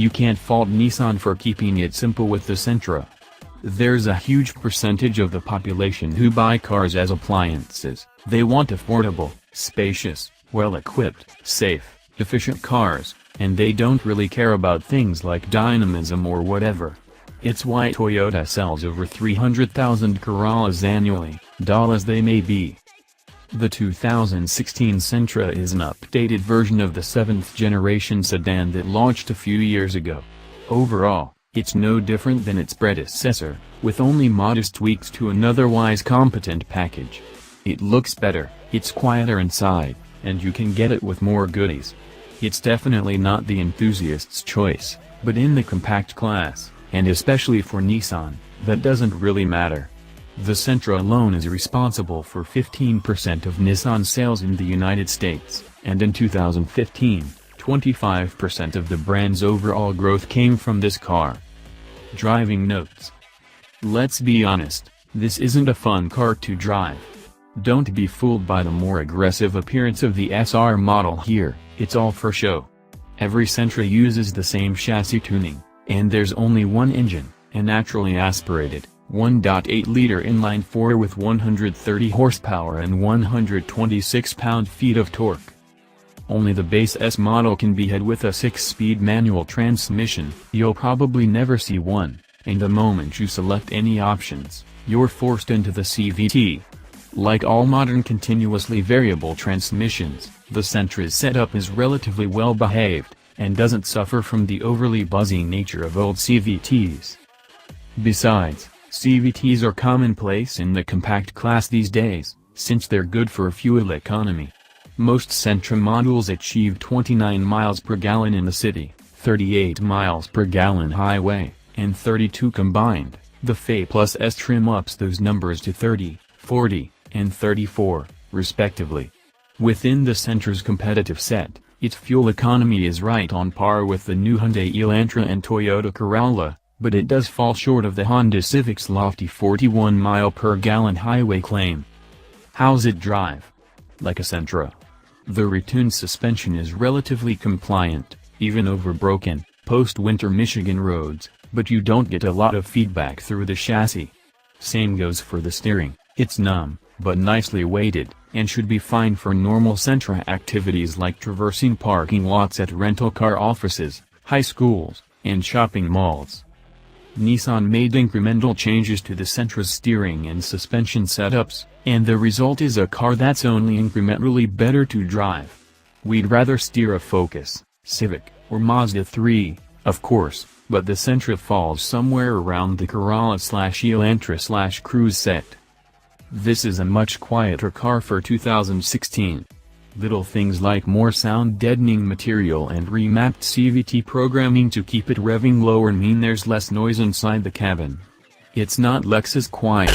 You can't fault Nissan for keeping it simple with the Sentra. There's a huge percentage of the population who buy cars as appliances. They want affordable, spacious, well-equipped, safe, efficient cars, and they don't really care about things like dynamism or whatever. It's why Toyota sells over 300,000 Corollas annually, dollars they may be. The 2016 Sentra is an updated version of the 7th generation sedan that launched a few years ago. Overall, it's no different than its predecessor, with only modest tweaks to an otherwise competent package. It looks better, it's quieter inside, and you can get it with more goodies. It's definitely not the enthusiast's choice, but in the compact class, and especially for Nissan, that doesn't really matter. The Sentra alone is responsible for 15% of Nissan sales in the United States, and in 2015, 25% of the brand's overall growth came from this car. Driving notes. Let's be honest, this isn't a fun car to drive. Don't be fooled by the more aggressive appearance of the SR model here, it's all for show. Every Sentra uses the same chassis tuning, and there's only one engine, a naturally aspirated 1.8-liter inline-4 with 130 horsepower and 126 pound-feet of torque. Only the base S model can be had with a 6-speed manual transmission. You'll probably never see one, and the moment you select any options, you're forced into the CVT. Like all modern continuously variable transmissions, the Sentra's setup is relatively well behaved, and doesn't suffer from the overly buzzy nature of old CVTs. Besides, CVTs are commonplace in the compact class these days, since they're good for fuel economy. Most Sentra models achieve 29 miles per gallon in the city, 38 miles per gallon highway, and 32 combined. The Fe Plus S trim ups those numbers to 30, 40, and 34, respectively. Within the Sentra's competitive set, its fuel economy is right on par with the new Hyundai Elantra and Toyota Corolla, but it does fall short of the Honda Civic's lofty 41 mile per gallon highway claim. How's it drive? Like a Sentra. The retuned suspension is relatively compliant, even over broken, post-winter Michigan roads, but you don't get a lot of feedback through the chassis. Same goes for the steering, it's numb, but nicely weighted, and should be fine for normal Sentra activities like traversing parking lots at rental car offices, high schools, and shopping malls. Nissan made incremental changes to the Sentra's steering and suspension setups, and the result is a car that's only incrementally better to drive. We'd rather steer a Focus, Civic, or Mazda 3, of course, but the Sentra falls somewhere around the Corolla/Elantra/Cruze set. This is a much quieter car for 2016. Little things like more sound-deadening material and remapped CVT programming to keep it revving lower mean there's less noise inside the cabin. It's not Lexus quiet.